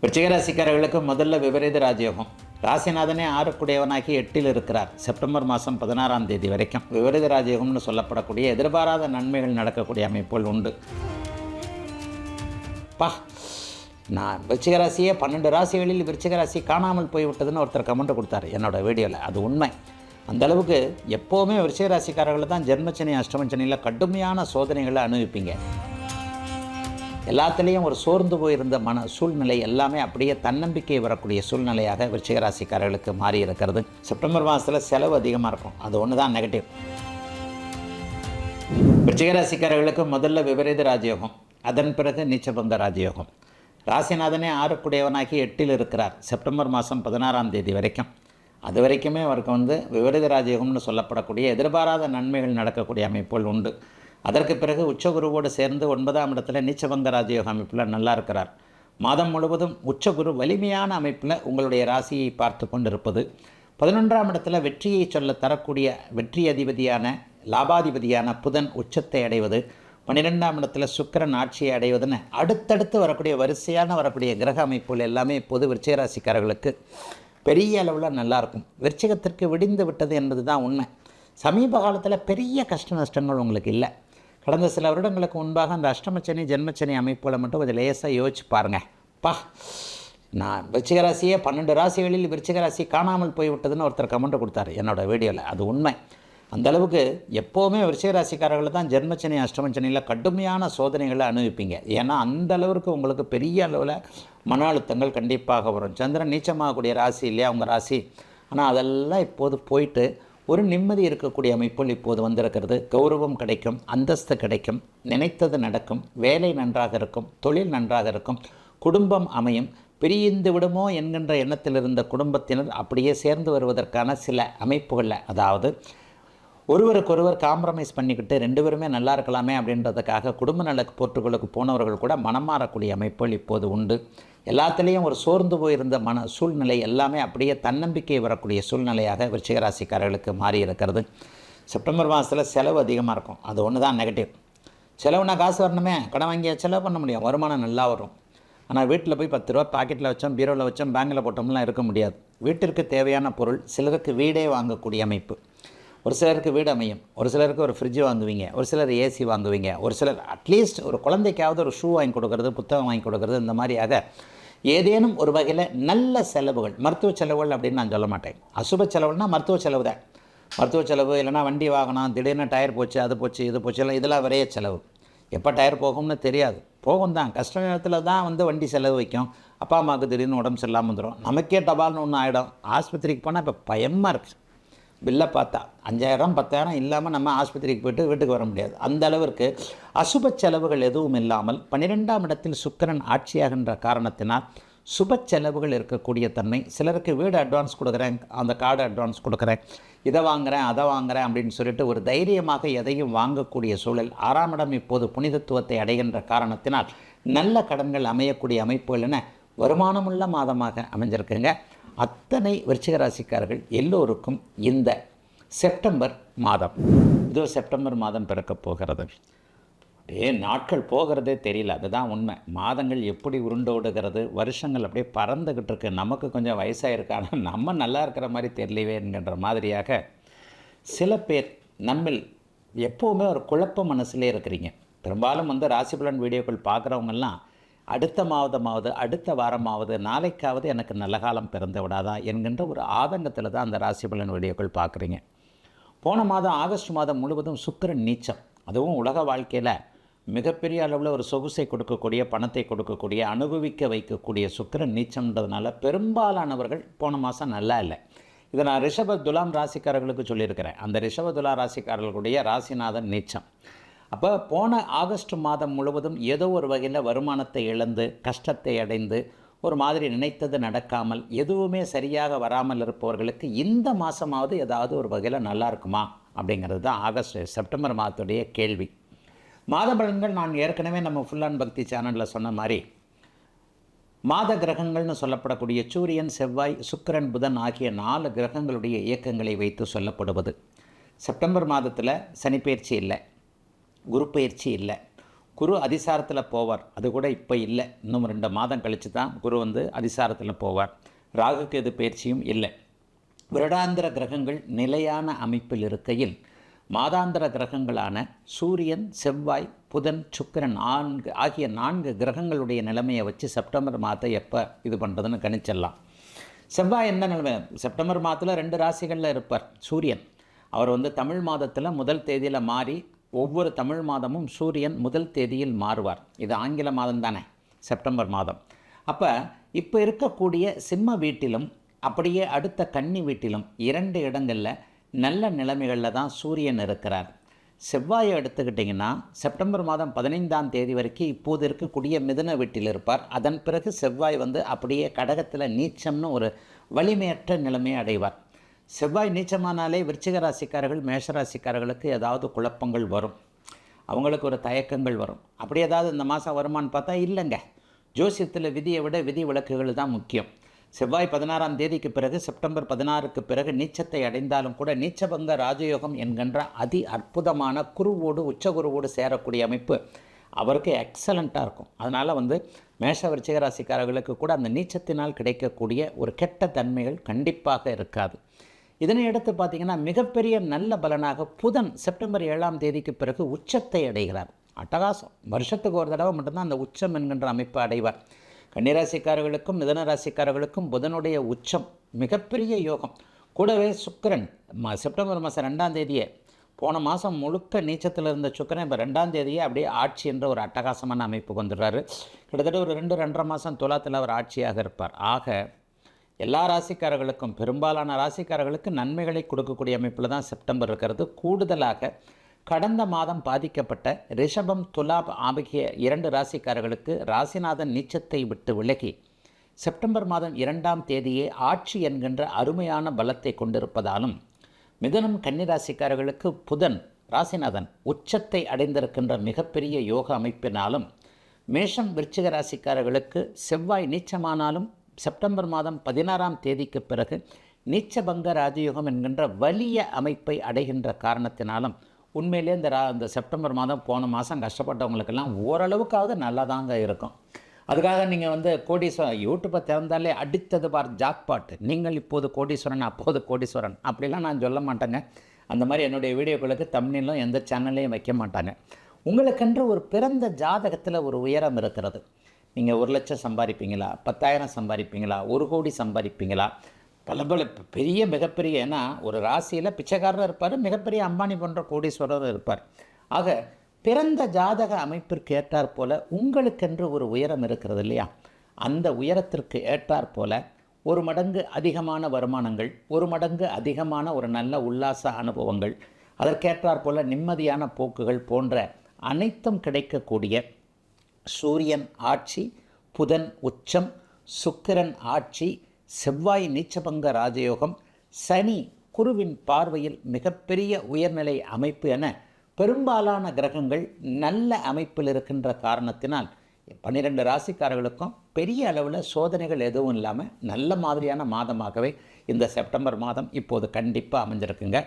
விருச்சிகராசிக்காரர்களுக்கு முதல்ல விபரீத ராஜயோகம். ராசிநாதனே 6 8 இருக்கிறார். செப்டம்பர் மாதம் 16ஆம் தேதி வரைக்கும் விபரீத ராஜயோகம்னு சொல்லப்படக்கூடிய எதிர்பாராத நன்மைகள் நடக்கக்கூடிய அமைப்புகள் உண்டு. நான் விருச்சிகராசியே 12 ராசிகளில் விருச்சிகராசி காணாமல் போய்விட்டதுன்னு ஒருத்தர் கமெண்ட் கொடுத்தாரு என்னோட வீடியோவில். அது உண்மை. அந்தளவுக்கு எப்போவுமே விருச்சிகராசிக்காரர்கள் தான் ஜென்மச்சனி அஷ்டமச்சனியில் கடுமையான சோதனைகளை அனுபவிப்பீங்க. எல்லாத்துலேயும் ஒரு சோர்ந்து போயிருந்த சூழ்நிலை எல்லாமே அப்படியே தன்னம்பிக்கை வரக்கூடிய சூழ்நிலையாக விருச்சிகராசிக்காரர்களுக்கு மாறி இருக்கிறது. செப்டம்பர் மாதத்தில் செலவு அதிகமாக இருக்கும். அது ஒன்று தான் நெகட்டிவ். விருச்சிகராசிக்காரர்களுக்கு முதல்ல விபரீத ராஜயோகம், அதன் பிறகு நீச்சபங்க ராஜயோகம். ராசிநாதனே 6 8 இருக்கிறார். செப்டம்பர் மாதம் 16ஆம் தேதி வரைக்கும். அது வரைக்குமே அவருக்கு விபரீத ராஜயோகம்னு சொல்லப்படக்கூடிய எதிர்பாராத நன்மைகள் நடக்கக்கூடிய அமைப்புகள் உண்டு. அதற்கு பிறகு உச்சகுருவோடு சேர்ந்து 9ஆம் இடத்துல நீச்சபங்க ராஜயோக அமைப்பில் நல்லா இருக்கிறார். மாதம் முழுவதும் உச்சகுரு வலிமையான அமைப்பில் உங்களுடைய ராசியை பார்த்து கொண்டிருப்பது. 11ஆம் இடத்துல வெற்றியை சொல்ல தரக்கூடிய வெற்றி அதிபதியான லாபாதிபதியான புதன் உச்சத்தை அடைவது, 12ஆம் இடத்துல சுக்கிரன் ஆட்சியை அடைவதுன்னு அடுத்தடுத்து வரக்கூடிய கிரக அமைப்புகள் எல்லாமே இப்போது விருச்சிகராசிக்காரர்களுக்கு பெரிய அளவில் நல்லாயிருக்கும். விருச்சிகத்திற்கு விடிந்து விட்டது என்பது தான் உண்மை. சமீப காலத்தில் பெரிய கஷ்ட நஷ்டங்கள் உங்களுக்கு இல்லை. கடந்த சில வருடங்களுக்கு முன்பாக அந்த அஷ்டமச்சனி ஜென்மச்சனி அமைப்புகளை மட்டும் கொஞ்சம் லேசாக யோசிச்சு பாருங்கள். நான் விருச்சிகராசியே 12 ராசிகளில் விருச்சிகராசி காணாமல் போய்விட்டதுன்னு ஒருத்தர் கமெண்ட் கொடுத்தாரு என்னோடய வீடியோவில். அது உண்மை. அந்தளவுக்கு எப்போவுமே விருச்சிகராசிக்காரர்கள் தான் ஜென்மச்சனி அஷ்டமச்சனியில் கடுமையான சோதனைகளை அனுபவிப்பீங்க. ஏன்னா அந்தளவுக்கு உங்களுக்கு பெரிய அளவில் மன அழுத்தங்கள் கண்டிப்பாக வரும். சந்திரன் நீச்சமாகக்கூடிய ராசி இல்லையா உங்கள் ராசி. ஆனால் அதெல்லாம் இப்போது போயிட்டு ஒரு நிம்மதி இருக்கக்கூடிய அமைப்புகள் இப்போது வந்திருக்கிறது. கௌரவம் கிடைக்கும், அந்தஸ்து கிடைக்கும், நினைத்தது நடக்கும், வேலை நன்றாக இருக்கும், தொழில் நன்றாக இருக்கும், குடும்பம் அமையும். பிரிந்து விடுமோ என்கின்ற எண்ணத்தில் இருந்த குடும்பத்தினர் அப்படியே சேர்ந்து வருவதற்கான சில அமைப்புகளில், அதாவது ஒருவருக்கொருவர் காம்ப்ரமைஸ் பண்ணிக்கிட்டு 2 பேருமே நல்லா இருக்கலாமே அப்படின்றதுக்காக குடும்ப நல போற்றுகளுக்கு போனவர்கள் கூட மனம் மாறக்கூடிய அமைப்புகள் இப்போது உண்டு. எல்லாத்துலேயும் ஒரு சோர்ந்து போயிருந்த சூழ்நிலை எல்லாமே அப்படியே தன்னம்பிக்கை வரக்கூடிய சூழ்நிலையாக விருச்சிகராசிக்காரர்களுக்கு மாறி இருக்கிறது. செப்டம்பர் மாதத்தில் செலவு அதிகமாக இருக்கும். அது ஒன்று தான் நெகட்டிவ். செலவுனா காசு வரணுமே, கடன் வாங்கிய செலவு பண்ண முடியும், வருமானம் நல்லா வரும். ஆனால் வீட்டில் போய் 10 ரூபா பாக்கெட்டில் வச்சோம், பீரோவில் வச்சோம், பேங்கில் போட்டோம்லாம் இருக்க முடியாது. வீட்டிற்கு தேவையான பொருள், சிலருக்கு வீடே வாங்கக்கூடிய அமைப்பு. ஒரு சிலருக்கு வீடு அமையும், ஒரு சிலருக்கு ஒரு ஃப்ரிட்ஜ் வாங்குவீங்க, ஒரு சிலர் ஏசி வாங்குவீங்க, ஒரு சிலர் அட்லீஸ்ட் ஒரு குழந்தைக்காவது ஒரு ஷூ வாங்கி கொடுக்கறது, புத்தகம் வாங்கி கொடுக்கறது, இந்த மாதிரியாக ஏதேனும் ஒரு வகையில் நல்ல செலவுகள். மருத்துவ செலவுகள் அப்படின்னு நான் சொல்ல மாட்டேன். அசுப செலவுனா மருத்துவ செலவு தான். மருத்துவ செலவு இல்லைனா வண்டி வாகனம், திடீர்னு டயர் போச்சு, அது போச்சு, இது போச்சு, எல்லாம் இதெல்லாம் வரைய செலவு. எப்போ டயர் போகும்னு தெரியாது. போகும் தான், கஷ்ட நேரத்தில் தான் வண்டி செலவு வைக்கும். அப்பா அம்மாவுக்கு திடீர்னு உடம்பு சரியில்லாமல் வந்துடும். நமக்கே டபால்னு ஒன்று ஆகிடும். ஆஸ்பத்திரிக்கு போனால் இப்போ பயமாக இருக்குது. பில்லை பார்த்தா 5000 10,000 இல்லாமல் நம்ம ஆஸ்பத்திரிக்கு போய்ட்டு வீட்டுக்கு வர முடியாது. அந்த அளவிற்கு அசுப செலவுகள் எதுவும் இல்லாமல் 12ஆம் இடத்தில் சுக்கிரன் ஆட்சியாகின்ற காரணத்தினால் சுப செலவுகள் இருக்கக்கூடிய தன்மை. சிலருக்கு வீடு அட்வான்ஸ் கொடுக்குறேன், அந்த கார்டு அட்வான்ஸ் கொடுக்குறேன், இதை வாங்குகிறேன் அதை வாங்குகிறேன் அப்படின்னு சொல்லிட்டு ஒரு தைரியமாக எதையும் வாங்கக்கூடிய சூழல். 6ஆம் இடம் இப்போது புனிதத்துவத்தை அடைகின்ற காரணத்தினால் நல்ல கடன்கள் அமையக்கூடிய அமைப்புகள் என வருமானமுள்ள மாதமாக அமைஞ்சிருக்குங்க. அத்தனை விருச்சிகராசிக்காரர்கள் எல்லோருக்கும் இந்த செப்டம்பர் மாதம், இதோ செப்டம்பர் மாதம் பிறக்கப் போகிறது. நாட்கள் போகிறதே தெரியல, அதுதான் உண்மை. மாதங்கள் எப்படி உருண்டோடுகிறது, வருஷங்கள் அப்படியே பறந்துக்கிட்டு இருக்கு. நமக்கு கொஞ்சம் வயசாகிருக்கு, ஆனால் நம்ம நல்லா இருக்கிற மாதிரி தெரியலவே என்கின்ற மாதிரியாக சில பேர் நம்மில் எப்போவுமே ஒரு குழப்ப மனசுலே இருக்கிறீங்க. பெரும்பாலும் ராசி பலன் வீடியோக்கள் பார்க்குறவங்கெல்லாம் அடுத்த மாதமாவது அடுத்த வாரமாவது நாளைக்காவது எனக்கு நல்ல காலம் பிறந்து விடாதா என்கின்ற ஒரு ஆதங்கத்தில் தான் அந்த ராசி பலன் வீடியோக்கள் பார்க்குறீங்க. போன மாதம் ஆகஸ்ட் மாதம் முழுவதும் சுக்கிரன் நீச்சம். அதுவும் உலக வாழ்க்கையில் மிகப்பெரிய அளவில் ஒரு சொகுசை கொடுக்கக்கூடிய, பணத்தை கொடுக்கக்கூடிய, அனுபவிக்க வைக்கக்கூடிய சுக்கிரன் நீச்சம்ன்றதுனால பெரும்பாலானவர்கள் போன மாதம் நல்லா இல்லை. இதை நான் ரிஷப துலாம் ராசிக்காரர்களுக்கு சொல்லியிருக்கிறேன். அந்த ரிஷப துலா ராசிக்காரர்களுடைய ராசிநாதன் நீச்சம். அப்போ போன ஆகஸ்ட் மாதம் முழுவதும் ஏதோ ஒரு வகையில் வருமானத்தை இழந்து, கஷ்டத்தை அடைந்து, ஒரு மாதிரி நினைத்தது நடக்காமல், எதுவுமே சரியாக வராமல் இருப்பவர்களுக்கு இந்த மாதமாவது ஏதாவது ஒரு வகையில் நல்லா இருக்குமா அப்படிங்கிறது தான் செப்டம்பர் மாதத்துடைய கேள்வி. மாத பலன்கள் நான் ஏற்கனவே நம்ம ஃபுல் அண்ட் பக்தி சேனலில் சொன்ன மாதிரி மாத கிரகங்கள்னு சொல்லப்படக்கூடிய சூரியன், செவ்வாய், சுக்கிரன், புதன் ஆகிய 4 கிரகங்களுடைய இயக்கங்களை வைத்து சொல்லப்படுவது. செப்டம்பர் மாதத்தில் சனிப்பெயர்ச்சி இல்லை, குரு பயிற்சி இல்லை, குரு அதிசாரத்தில் போவார். அது கூட இப்போ இல்லை, இன்னும் 2 மாதம் கழித்து தான் குரு வந்து அதிசாரத்தில் போவார். ராகு கேது பயிற்சியும் இல்லை. வருடாந்திர கிரகங்கள் நிலையான அமைப்பில் இருக்கையில் மாதாந்திர கிரகங்களான சூரியன், செவ்வாய், புதன், சுக்கிரன் ஆகிய 4 கிரகங்களுடைய நிலைமையை வச்சு செப்டம்பர் மாதத்தை எப்போ இது பண்ணுறதுன்னு கணிச்சிடலாம். செவ்வாய் என்ன நிலைமை? செப்டம்பர் மாதத்தில் 2 ராசிகளில் இருப்பார். சூரியன் அவர் வந்து தமிழ் மாதத்தில் முதல் தேதியில் மாறி ஒவ்வொரு தமிழ் மாதமும் சூரியன் முதல் தேதியில் மாறுவார். இது ஆங்கில மாதம் தானே, செப்டம்பர் மாதம். அப்போ இப்போ இருக்கக்கூடிய சிம்ம வீட்டிலும் அப்படியே அடுத்த கன்னி வீட்டிலும் 2 இடங்களில் நல்ல நிலைமைகளில் தான் சூரியன் இருக்கிறார். செவ்வாயை எடுத்துக்கிட்டிங்கன்னா செப்டம்பர் மாதம் 15ஆம் தேதி வரைக்கும் இப்போது இருக்கக்கூடிய மிதுன வீட்டில் இருப்பார். அதன் பிறகு செவ்வாய் வந்து அப்படியே கடகத்தில் நீச்சம்னு ஒரு வலிமையற்ற நிலைமையை அடைவார். செவ்வாய் நீச்சமானாலே விருச்சிக ராசிக்காரர்கள், மேஷராசிக்காரர்களுக்கு ஏதாவது குழப்பங்கள் வரும், அவங்களுக்கு ஒரு தயக்கங்கள் வரும். அப்படி ஏதாவது இந்த மாதம் வருமானு பார்த்தா இல்லைங்க. ஜோசியத்தில் விதியை விட விதி விலக்குகள் தான் முக்கியம். செவ்வாய் 16ஆம் தேதிக்கு பிறகு செப்டம்பர் 16க்கு பிறகு நீச்சத்தை அடைந்தாலும் கூட நீச்சபங்க ராஜயோகம் என்கின்ற அதி அற்புதமான குருவோடு உச்சகுருவோடு சேரக்கூடிய அமைப்பு அவருக்கு எக்ஸலண்ட்டாக இருக்கும். அதனால் வந்து மேஷ விருச்சிக ராசிக்காரர்களுக்கு கூட அந்த நீச்சத்தினால் கிடைக்கக்கூடிய ஒரு கெட்ட தன்மைகள் கண்டிப்பாக இருக்காது. இதனை எடுத்து பார்த்திங்கன்னா மிகப்பெரிய நல்ல பலனாக புதன் செப்டம்பர் 7ஆம் தேதிக்கு பிறகு உச்சத்தை அடைகிறார். அட்டகாசம். வருஷத்துக்கு ஒரு தடவை மட்டும்தான் அந்த உச்சம் என்கின்ற அமைப்பை அடைவார். கன்னிராசிக்காரர்களுக்கும் மிதுன ராசிக்காரர்களுக்கும் புதனுடைய உச்சம் மிகப்பெரிய யோகம். கூடவே சுக்கிரன் செப்டம்பர் மாதம் 2ஆம் தேதியே, போன மாதம் முழுக்க நீச்சத்தில் இருந்த சுக்கிரன் இப்போ 2ஆம் தேதியே அப்படியே ஆட்சி என்ற ஒரு அட்டகாசமான அமைப்புக்கு வந்துடுறாரு. கிட்டத்தட்ட ஒரு 2-2.5 மாதம் துலாத்தில் அவர் ஆட்சியாக இருப்பார். ஆக எல்லா ராசிக்காரர்களுக்கும், பெரும்பாலான ராசிக்காரர்களுக்கு நன்மைகளை கொடுக்கக்கூடிய அமைப்பில் தான் செப்டம்பர் இருக்கிறது. கூடுதலாக கடந்த மாதம் பாதிக்கப்பட்ட ரிஷபம், துலாம் ஆகிய 2 ராசிக்காரர்களுக்கு ராசிநாதன் நீச்சத்தை விட்டு விலகி செப்டம்பர் மாதம் 2ஆம் தேதியே ஆட்சி என்கின்ற அருமையான பலத்தை கொண்டிருப்பதாலும், மிதுனம் கன்னிராசிக்காரர்களுக்கு புதன் ராசிநாதன் உச்சத்தை அடைந்திருக்கின்ற மிகப்பெரிய யோக அமைப்பினாலும், மேஷம் விருச்சிக ராசிக்காரர்களுக்கு செவ்வாய் நீச்சமானாலும் செப்டம்பர் மாதம் 16ஆம் தேதிக்கு பிறகு நீச்சபங்க ராஜயோகம் என்கின்ற வலிய அமைப்பை அடைகின்ற காரணத்தினாலும் உண்மையிலே இந்த செப்டம்பர் மாதம் போன மாதம் கஷ்டப்பட்டவங்களுக்கெல்லாம் ஓரளவுக்காவது நல்லா தாங்க இருக்கும். அதுக்காக நீங்கள் வந்து கோடீஸ்வரன் யூடியூப்பை திறந்தாலே அடித்தது பார் ஜாக்பாட்டு, நீங்கள் இப்போது கோடீஸ்வரன் அப்போது கோடீஸ்வரன் அப்படிலாம் நான் சொல்ல மாட்டேங்க. அந்த மாதிரி என்னுடைய வீடியோக்களுக்கு தம்ப்நெயிலும் எந்த சேனல்லையும் வைக்க மாட்டாங்க. உங்களுக்கென்று ஒரு பிறந்த ஜாதகத்தில் ஒரு உயரம் இருக்கிறது. நீங்கள் 1 லட்சம் சம்பாதிப்பீங்களா, 10,000 சம்பாதிப்பீங்களா, 1 கோடி சம்பாதிப்பீங்களா, பல பெரிய மிகப்பெரிய, ஏன்னா ஒரு ராசியில் பிச்சைக்காரர் இருப்பார், மிகப்பெரிய அம்பானி போன்ற கோடீஸ்வரர் இருப்பார். ஆக பிறந்த ஜாதக அமைப்பிற்கு ஏற்றாற் போல உங்களுக்கென்று ஒரு உயரம் இருக்கிறது இல்லையா? அந்த உயரத்திற்கு ஏற்றாற் போல 1 மடங்கு அதிகமான வருமானங்கள், 1 மடங்கு அதிகமான ஒரு நல்ல உல்லாச அனுபவங்கள், அதற்கேற்றாற் போல நிம்மதியான போக்குகள் போன்ற அனைத்தும் கிடைக்கக்கூடிய சூரியன் ஆட்சி, புதன் உச்சம், சுக்கிரன் ஆட்சி, செவ்வாய் நீச்சபங்க ராஜயோகம், சனி குருவின் பார்வையில் மிகப்பெரிய உயர்நிலை அமைப்பு என பெரும்பாலான கிரகங்கள் நல்ல அமைப்பில் இருக்கின்ற காரணத்தினால் 12 ராசிக்காரர்களுக்கும் பெரிய அளவில் சோதனைகள் எதுவும் இல்லாமல் நல்ல மாதிரியான மாதமாகவே இந்த செப்டம்பர் மாதம் இப்போது கண்டிப்பாக அமைஞ்சிருக்குங்க.